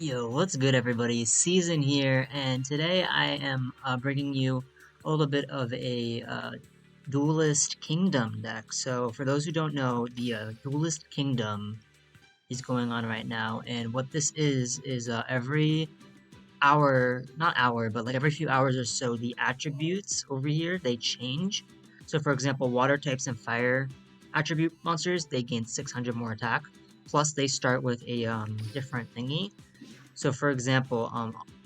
Yo, what's good, everybody? Season here, and today I am bringing you a little bit of a Duelist Kingdom deck. So, for those who don't know, the Duelist Kingdom is going on right now, and what this is every hour, not hour, but like every few hours or so, the attributes over here they change. So, for example, water types and fire attribute monsters they gain 600 more attack. Plus, they start with a different thingy. So for example,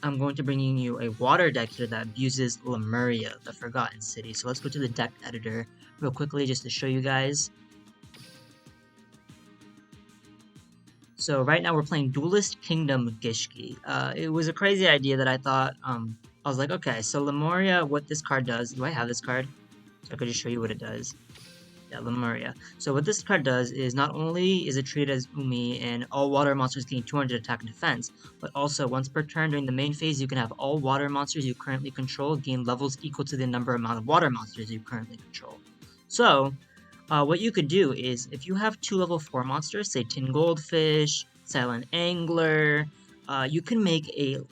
I'm going to bring you a water deck here that uses Lemuria, the Forgotten City. So let's go to the deck editor real quickly just to show you guys. So right now we're playing Duelist Kingdom Gishki. It was a crazy idea that I thought, I was like, okay, so Lemuria, what this card does, do I have this card? So I could just show you what it does. Yeah, Lemuria. So what this card does is not only is it treated as Umi and all water monsters gain 200 attack and defense, but also once per turn during the main phase, you can have all water monsters you currently control gain levels equal to the amount of water monsters you currently control. So, what you could do is if you have two level 4 monsters, say Tin Goldfish, Silent Angler, you can make you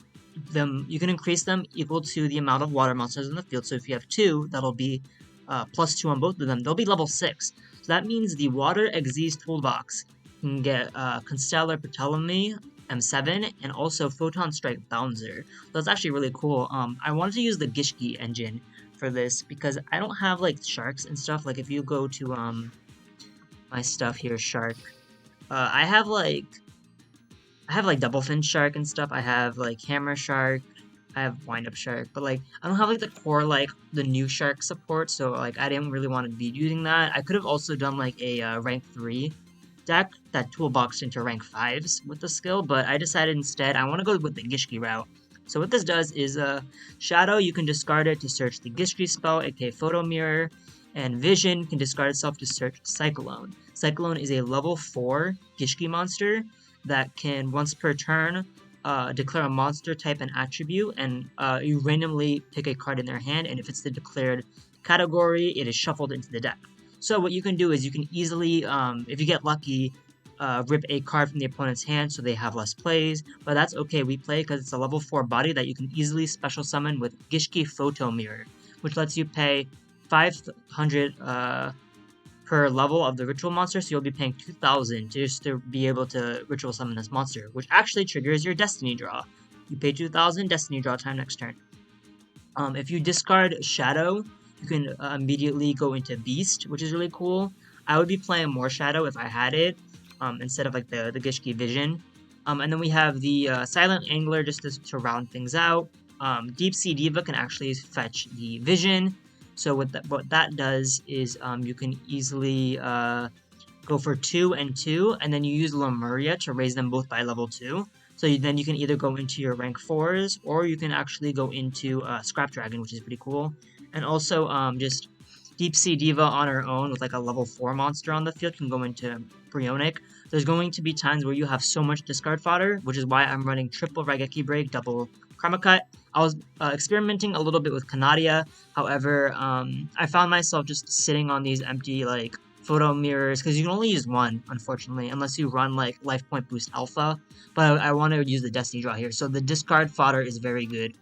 can increase them equal to the amount of water monsters in the field. So if you have two, that'll be +2 on both of them. They'll be level 6. So that means the Water Xyz toolbox can get Constellar Ptolemy M7 and also Photon Strike Bouncer. So that's actually really cool. I wanted to use the Gishki engine for this because I don't have like sharks and stuff. Like if you go to my stuff here, shark, I have like double fin shark and stuff. I have like hammer shark. I have wind up shark, but like I don't have like the core like the new shark support. So like I didn't really want to be using that. I could have also done like a rank 3 deck that toolboxed into rank 5s with the skill, but I decided instead I want to go with the Gishki route. So what this does is Shadow, you can discard it to search the Gishki spell, aka Photo Mirror, and Vision can discard itself to search Cyclone. Cyclone is a level 4 Gishki monster that can, once per turn, declare a monster type and attribute, and you randomly pick a card in their hand, and if it's the declared category, it is shuffled into the deck. So what you can do is you can easily, if you get lucky, rip a card from the opponent's hand so they have less plays, but that's okay. We play because it's a level 4 body that you can easily special summon with Gishki Photo Mirror, which lets you pay 500 per level of the ritual monster, so you'll be paying 2,000 just to be able to ritual summon this monster, which actually triggers your destiny draw. You pay 2,000, destiny draw time next turn. If you discard Shadow, you can immediately go into Beast, which is really cool. I would be playing more Shadow if I had it, instead of like the Gishki Vision. And then we have the Silent Angler just to round things out. Deep Sea Diva can actually fetch the Vision. So what that does is you can easily go for 2 and 2, and then you use Lemuria to raise them both by level 2. So then you can either go into your rank 4s, or you can actually go into Scrap Dragon, which is pretty cool. And also just Deep Sea Diva on her own with like a level 4 monster on the field can go into Bryonic. There's going to be times where you have so much discard fodder, which is why I'm running triple Raigeki Break, double Karma Cut. I was experimenting a little bit with Canadia, however, I found myself just sitting on these empty like photo mirrors because you can only use one, unfortunately, unless you run like Life Point Boost Alpha. But I want to use the Destiny Draw here, so the discard fodder is very good.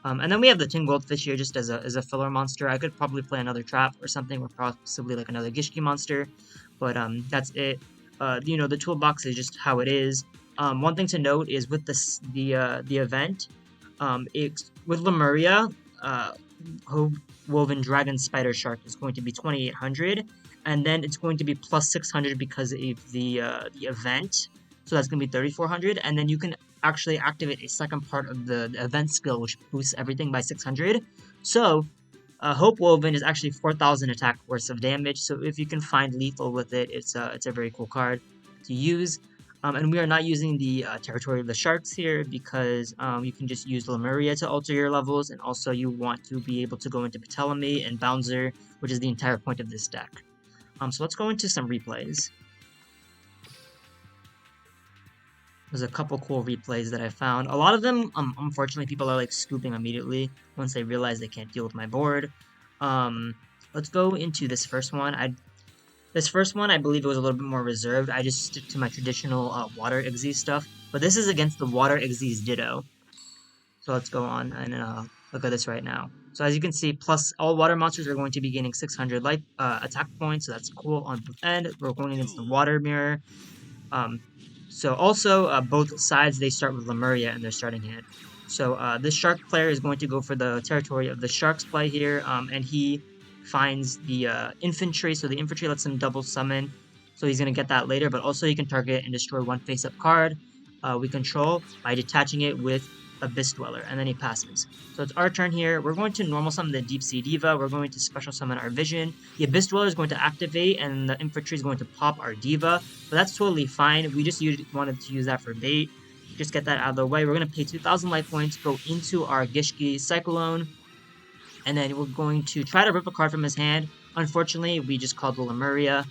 And then we have the Tin Goldfish here just as a filler monster. I could probably play another trap or something, or possibly like another Gishki monster, but that's it. The toolbox is just how it is. One thing to note is with the event, with Lemuria, Woven Dragon Spider Shark is going to be 2,800, and then it's going to be plus 600 because of the event. So that's going to be 3,400, and then you can actually activate a second part of the event skill, which boosts everything by 600. So, Hope Woven is actually 4,000 attack worth of damage. So if you can find lethal with it, it's a very cool card to use. And we are not using the territory of the sharks here because you can just use Lemuria to alter your levels, and also you want to be able to go into Ptolemy and Bouncer, which is the entire point of this deck. So let's go into some replays. There's a couple cool replays that I found. A lot of them, unfortunately, people are like scooping immediately once they realize they can't deal with my board. Let's go into this first one. This first one, I believe it was a little bit more reserved. I just stick to my traditional water Xyz stuff. But this is against the Water Xyz Ditto. So let's go on and look at this right now. So as you can see, plus all water monsters are going to be gaining 600 life attack points, so that's cool on both end. We're going against the water mirror. Um, so also both sides they start with Lemuria in their starting hand. So this shark player is going to go for the territory of the sharks play here, and he finds the infantry. So the infantry lets him double summon. So he's going to get that later, but also he can target and destroy one face-up card we control by detaching it with Abyss Dweller, and then he passes. So it's our turn here. We're going to normal summon the Deep Sea Diva. We're going to special summon our Vision. The Abyss Dweller is going to activate, and the infantry is going to pop our Diva. But that's totally fine. We just wanted to use that for bait. Just get that out of the way. We're going to pay 2,000 life points, go into our Gishki Cyclone, and then we're going to try to rip a card from his hand. Unfortunately, we just called the Lemuria,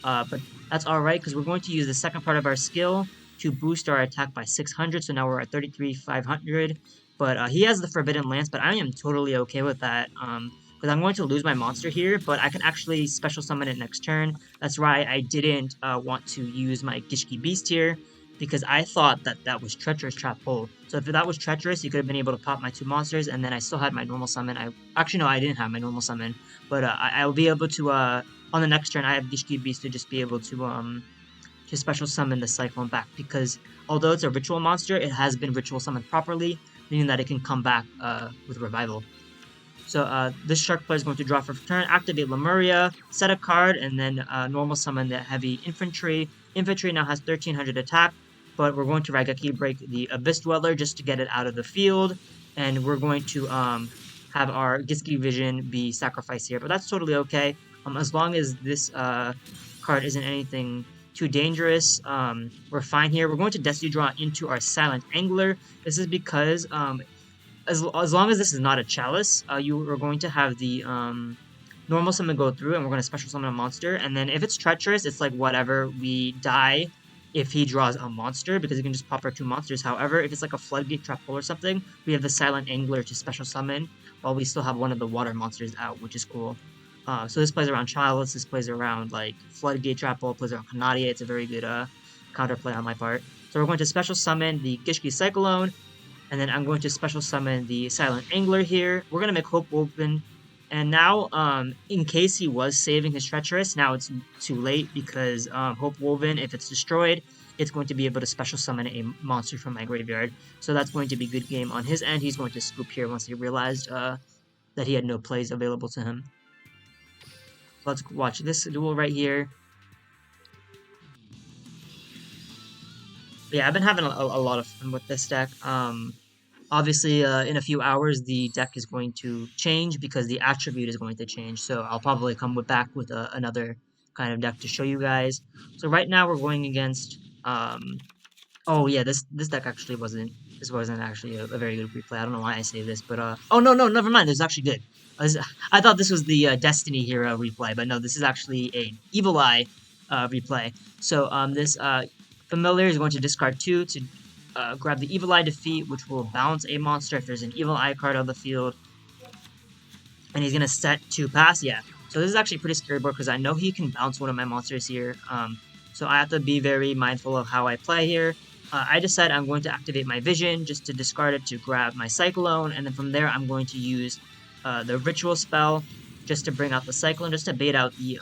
but that's alright, because we're going to use the second part of our skill to boost our attack by 600, so now we're at 33,500. But he has the Forbidden Lance, but I am totally okay with that, because I'm going to lose my monster here, but I can actually special summon it next turn. That's why I didn't want to use my Gishki Beast here, because I thought that that was Treacherous Trap Hole. So if that was Treacherous, you could have been able to pop my two monsters, and then I still had my normal summon. Actually, no, I didn't have my normal summon, but I'll be able to, on the next turn, I have Gishki Beast to just be able to special summon the Cyclone back, because although it's a ritual monster, it has been ritual summoned properly, meaning that it can come back with revival. So this shark player is going to draw for turn, activate Lemuria, set a card, and then normal summon the heavy infantry. Infantry now has 1300 attack, but we're going to Raigeki break the Abyss Dweller just to get it out of the field, and we're going to have our Gishki Vision be sacrificed here, but that's totally okay, as long as this card isn't anything too dangerous. We're fine here. We're going to Destiny Draw into our Silent Angler. This is because as long as this is not a Chalice, you are going to have the normal summon go through, and we're going to special summon a monster. And then if it's Treacherous, it's like whatever. We die if he draws a monster, because he can just pop our two monsters. However, if it's like a Floodgate Trap Hole or something, we have the Silent Angler to special summon, while we still have one of the water monsters out, which is cool. So this plays around Chalice, this plays around like Floodgate Trap Hole, plays around Canadia. It's a very good counterplay on my part. So we're going to special summon the Gishki Cyclone, and then I'm going to special summon the Silent Angler here. We're going to make Hope Woven, and now in case he was saving his Treacherous, now it's too late, because Hope Woven, if it's destroyed, it's going to be able to special summon a monster from my graveyard. So that's going to be good game on his end. He's going to scoop here once he realized that he had no plays available to him. Let's watch this duel right here. Yeah, I've been having a lot of fun with this deck. Obviously, in a few hours, the deck is going to change because the attribute is going to change. So I'll probably come back with another kind of deck to show you guys. So right now we're going against. Oh yeah, this deck actually wasn't. This wasn't actually a very good replay. I don't know why I say this, but oh no, never mind. This is actually good. I thought this was the Destiny Hero replay, but no, this is actually a Evil Eye replay. So this Familiar is going to discard 2 to grab the Evil Eye Defeat, which will bounce a monster if there's an Evil Eye card on the field. And he's going to set to pass, yeah. So this is actually pretty scary board, because I know he can bounce one of my monsters here. So I have to be very mindful of how I play here. I decide I'm going to activate my Vision just to discard it to grab my Cyclone, and then from there I'm going to use the Ritual spell just to bring out the Cyclone, just to bait out the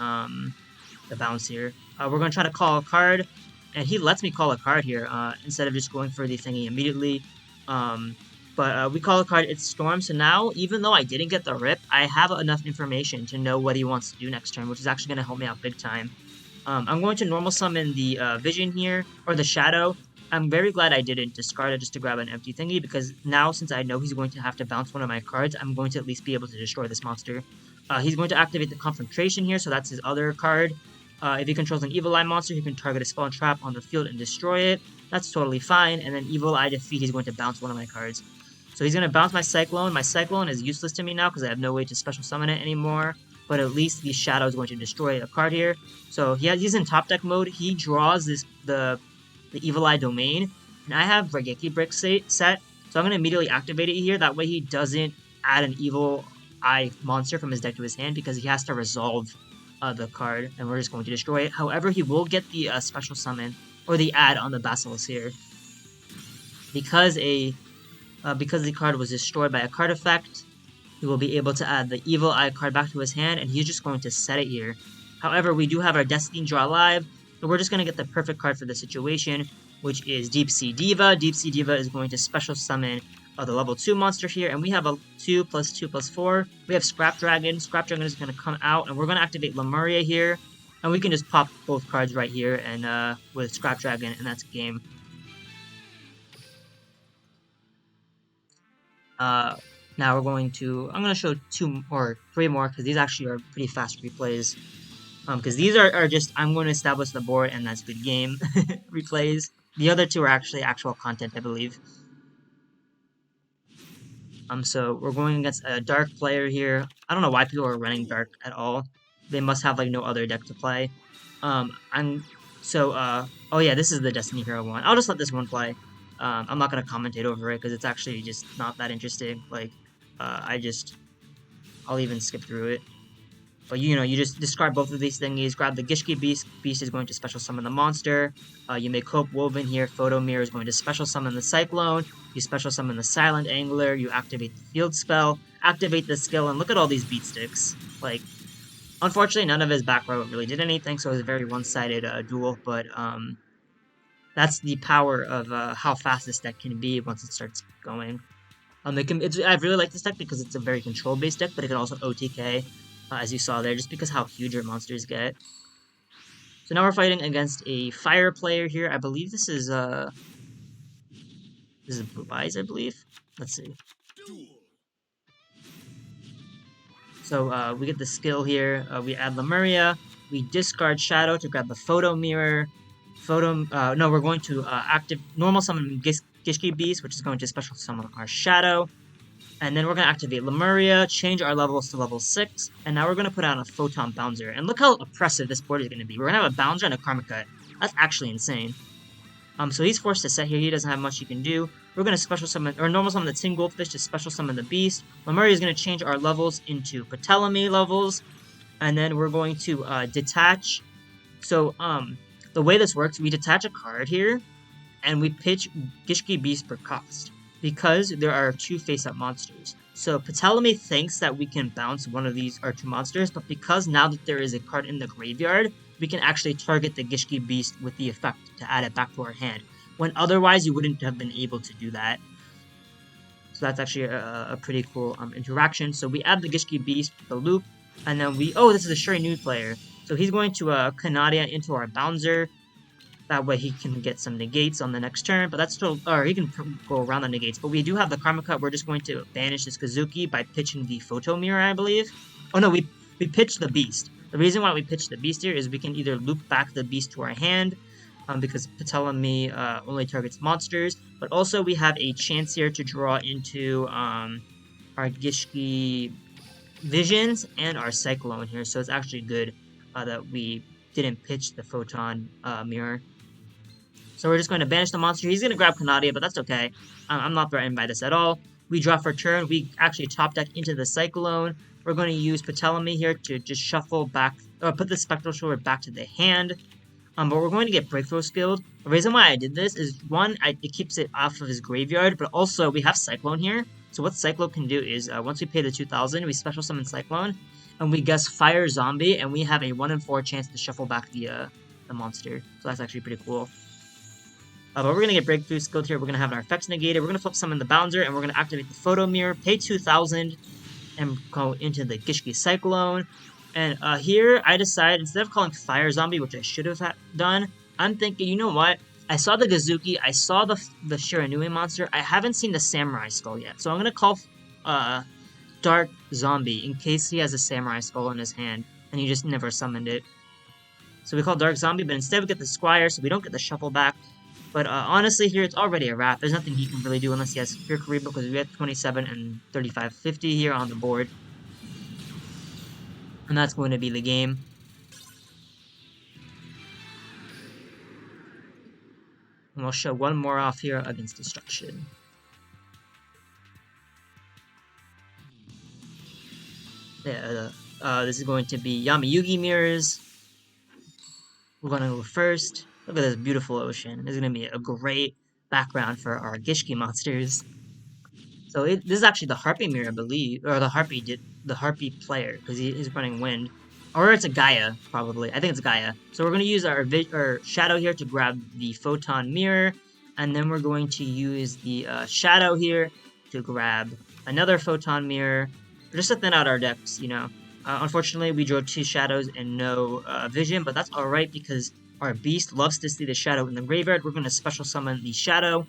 bounce here. We're going to try to call a card, and he lets me call a card here instead of just going for the thingy immediately. But we call a card, it's Storm, so now, even though I didn't get the rip, I have enough information to know what he wants to do next turn, which is actually going to help me out big time. I'm going to normal summon the Vision here, or the Shadow. I'm very glad I didn't discard it just to grab an empty thingy, because now, since I know he's going to have to bounce one of my cards, I'm going to at least be able to destroy this monster. He's going to activate the Confrontation here, so that's his other card. If he controls an Evil Eye monster, he can target a spell and trap on the field and destroy it. That's totally fine, and then Evil Eye Defeat, he's going to bounce one of my cards. So he's going to bounce my Cyclone. My Cyclone is useless to me now, because I have no way to special summon it anymore. But at least the Shadow is going to destroy a card here. So he's in top deck mode. He draws the Evil Eye Domain, and I have Raigeki Brick set, so I'm going to immediately activate it here. That way he doesn't add an Evil Eye monster from his deck to his hand, because he has to resolve the card, and we're just going to destroy it. However, he will get the special summon, or the add on the Basilisk here. because because the card was destroyed by a card effect, he will be able to add the Evil Eye card back to his hand, and he's just going to set it here. However, we do have our Destiny Draw live, so we're just going to get the perfect card for the situation, which is Deep Sea Diva. Deep Sea Diva is going to special summon the level 2 monster here, and we have a 2+2+4. We have Scrap Dragon. Scrap Dragon is going to come out, and we're going to activate Lemuria here, and we can just pop both cards right here and with Scrap Dragon, and that's game. Now we're going to, I'm going to show 2 or 3 more, because these actually are pretty fast replays. Because these are just, I'm going to establish the board, and that's good game replays. The other 2 are actually actual content, I believe. So we're going against a dark player here. I don't know why people are running dark at all. They must have, like, no other deck to play. Oh yeah, this is the Destiny Hero one. I'll just let this one play. I'm not going to commentate over it, because it's actually just not that interesting. Like, I'll even skip through it. But you know, you just discard both of these thingies, grab the Gishki Beast. Beast is going to special summon the monster. You make Hope Woven here. Photo Mirror is going to special summon the Cyclone. You special summon the Silent Angler. You activate the Field Spell. Activate the skill, and look at all these beat sticks. Like, unfortunately, none of his back row really did anything, so it was a very one-sided duel. But that's the power of how fast this deck can be once it starts going. I really like this deck because it's a very control-based deck, but it can also OTK, as you saw there, just because how huge your monsters get. So now we're fighting against a fire player here. I believe this is Blue Eyes, I believe. Let's see. So we get the skill here. We add Lemuria. We discard Shadow to grab the Photo Mirror. No, we're going to normal summon Gishki Beast, which is going to special summon our Shadow. And then we're going to activate Lemuria, change our levels to level 6, and now we're going to put out a Photon Bouncer. And look how oppressive this board is going to be. We're going to have a Bouncer and a Karma Cut. That's actually insane. So he's forced to set here. He doesn't have much he can do. We're going to special summon, or normal summon the Tin Goldfish to special summon the Beast. Lemuria is going to change our levels into Ptolemy levels. And then we're going to detach. So, the way this works, we detach a card here, and we pitch Gishki Beast per cost, because there are 2 face-up monsters. So Ptolemy thinks that we can bounce one of these or 2 monsters, but because now that there is a card in the graveyard, we can actually target the Gishki Beast with the effect to add it back to our hand, when otherwise you wouldn't have been able to do that. So that's actually a pretty cool interaction. So we add the Gishki Beast, the loop, and then this is a Shuri Nude player. So he's going to Canadia into our Bouncer. That way he can get some negates on the next turn, but that's still, or he can go around the negates. But we do have the Karma Cut. We're just going to banish this Kazuki by pitching the Photo Mirror, I believe. Oh no, we pitched the Beast. The reason why we pitched the Beast here is we can either loop back the Beast to our hand, because Ptolemy only targets monsters, but also we have a chance here to draw into our Gishki Visions and our Cyclone here, so it's actually good that we didn't pitch the Photon Mirror. So we're just going to banish the monster. He's going to grab Canadia, but that's okay. I'm not threatened by this at all. We draw for turn. We actually top deck into the Cyclone. We're going to use Ptolemy here to just shuffle back, or put the Spectral Sword back to the hand. But we're going to get Breakthrough skilled. The reason why I did this is, one, it keeps it off of his graveyard, but also we have Cyclone here. So what Cyclone can do is, once we pay the 2,000, we special summon Cyclone, and we guess Fire Zombie, and we have a 1 in 4 chance to shuffle back the monster. So that's actually pretty cool. But we're going to get Breakthrough skilled here. We're going to have our effects negated. We're going to flip summon the Bouncer, and we're going to activate the Photo Mirror, pay 2,000, and go into the Gishki Cyclone. And here, I decide, instead of calling Fire Zombie, which I should have done, I'm thinking, you know what? I saw the Gazuki, I saw the Shiranui monster, I haven't seen the Samurai Skull yet. So I'm going to call Dark Zombie, in case he has a Samurai Skull in his hand, and he just never summoned it. So we call Dark Zombie, but instead we get the Squire, so we don't get the Shuffle back. But honestly, here it's already a wrap. There's nothing he can really do unless he has Fear Kariba, because we have 27 and 35.50 here on the board. And that's going to be the game. And we'll show one more off here against Destruction. Yeah, this is going to be Yami Yugi Mirrors. We're going to go first. Look at this beautiful ocean. This is going to be a great background for our Gishki monsters. So this is actually the Harpy mirror, I believe, or the Harpy player, because he's running Wind, or it's a Gaia probably. I think it's Gaia. So we're going to use our Shadow here to grab the Photon mirror, and then we're going to use the Shadow here to grab another Photon mirror, just to thin out our decks. Unfortunately, we drew 2 Shadows and no Vision, but that's all right because our Beast loves to see the Shadow in the graveyard. We're going to special summon the Shadow.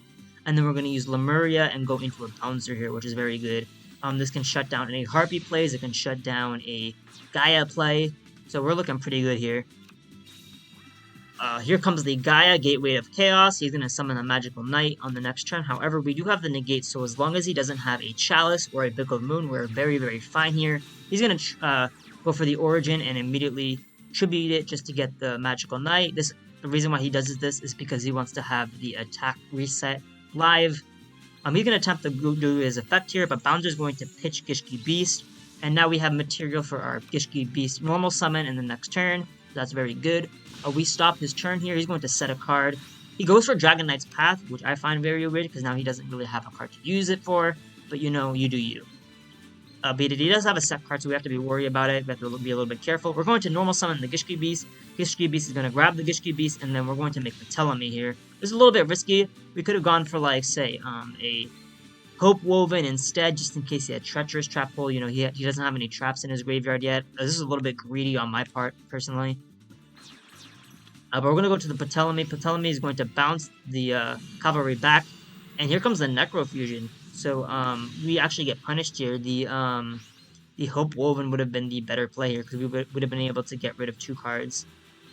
And then we're going to use Lemuria and go into a Bouncer here, which is very good. This can shut down any Harpy plays. It can shut down a Gaia play. So we're looking pretty good here. Here comes the Gaia, Gateway of Chaos. He's going to summon a Magical Knight on the next turn. However, we do have the negate, so as long as he doesn't have a Chalice or a Book of Moon, we're very, very fine here. He's going to go for the Origin and immediately tribute it just to get the Magical Knight. The reason why he does this is because he wants to have the attack reset live. He's going to attempt to do his effect here, but Bouncer's going to pitch Gishki Beast, and now we have material for our Gishki Beast normal summon in the next turn. That's very good. We stop his turn here. He's going to set a card. He goes for Dragon Knight's Path, which I find very weird because now he doesn't really have a card to use it for, but you do you. But he does have a set card, so we have to be worried about it. We have to be a little bit careful. We're going to normal summon the Gishki Beast. Gishki Beast is going to grab the Gishki Beast, and then we're going to make the Ptolemy here. This is a little bit risky. We could have gone for, like, say, a Hope Woven instead, just in case he had Treacherous Trap Hole. He doesn't have any traps in his graveyard yet. This is a little bit greedy on my part, personally. But we're going to go to the Ptolemy. Ptolemy is going to bounce the Cavalry back. And here comes the Necrofusion. So, we actually get punished here. The Hope Woven would have been the better play here, because we would have been able to get rid of 2 cards,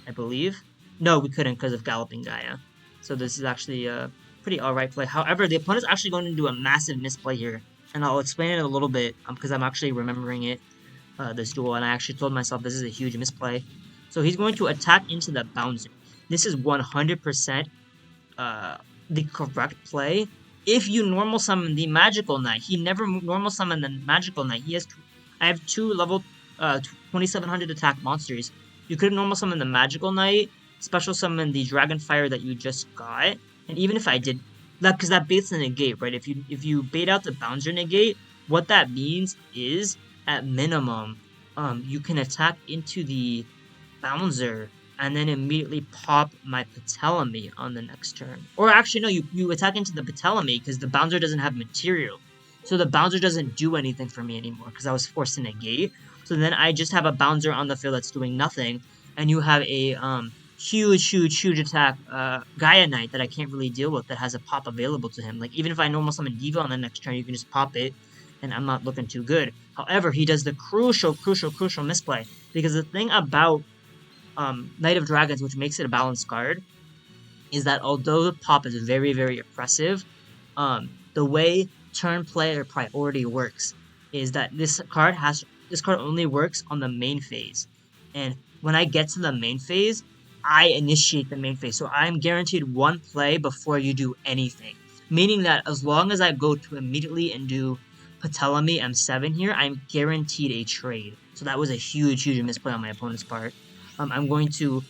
I believe. No, we couldn't because of Galloping Gaia. So this is actually a pretty alright play. However, the opponent's actually going to do a massive misplay here. And I'll explain it a little bit, because I'm actually remembering it, this duel, and I actually told myself this is a huge misplay. So he's going to attack into the Bouncer. This is 100% the correct play. If you normal summon the Magical Knight, he never normal summoned the Magical Knight. I have 2 level 2700 attack monsters. You could normal summon the Magical Knight, special summon the Dragonfire that you just got, and even if I did that, because that baits the negate, right? If you bait out the Bouncer negate, what that means is at minimum, you can attack into the Bouncer and then immediately pop my Ptolemy on the next turn. Or actually, no, you attack into the Ptolemy because the Bouncer doesn't have material. So the Bouncer doesn't do anything for me anymore because I was forced to negate. So then I just have a Bouncer on the field that's doing nothing. And you have a huge attack Gaia Knight that I can't really deal with that has a pop available to him. Like, even if I normal summon Diva on the next turn, you can just pop it. And I'm not looking too good. However, he does the crucial misplay. Because the thing about Knight of Dragons, which makes it a balanced card, is that although the pop is very oppressive, the way turn play or priority works is that this card only works on the main phase, and when I get to the main phase, I initiate the main phase, so I'm guaranteed 1 play before you do anything, meaning that as long as I go to immediately and do Ptolemy M7 here, I'm guaranteed a trade. So that was a huge misplay on my opponent's part. I'm going to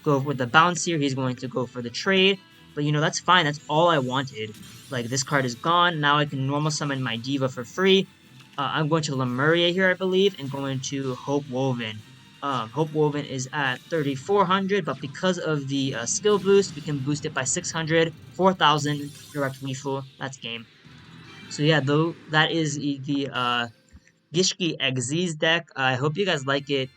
go with the bounce here. He's going to go for the trade. But, that's fine. That's all I wanted. Like, this card is gone. Now I can normal summon my Diva for free. I'm going to Lemuria here, I believe, and going to Hope Woven. Hope Woven is at 3,400, but because of the skill boost, we can boost it by 600, 4,000, direct lethal. That's game. So, yeah, though, that is the Gishki Xyz deck. I hope you guys like it.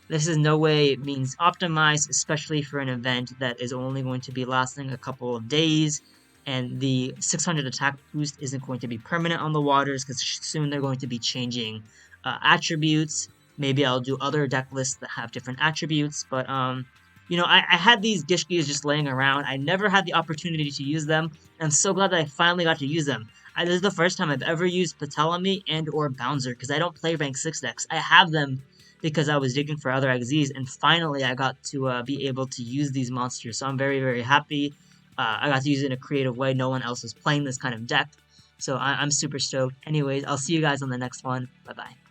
This is no way means optimized, especially for an event that is only going to be lasting a couple of days, and the 600 attack boost isn't going to be permanent on the waters, because soon they're going to be changing attributes. Maybe I'll do other deck lists that have different attributes, but I had these Gishkis just laying around. I never had the opportunity to use them, and I'm so glad that I finally got to use them. This is the first time I've ever used Ptolemy and or Bouncer, because I don't play rank 6 decks. I have them because I was digging for other XZs, and finally I got to be able to use these monsters, so I'm very happy. I got to use it in a creative way. No one else is playing this kind of deck, so I'm super stoked. Anyways, I'll see you guys on the next one. Bye-bye.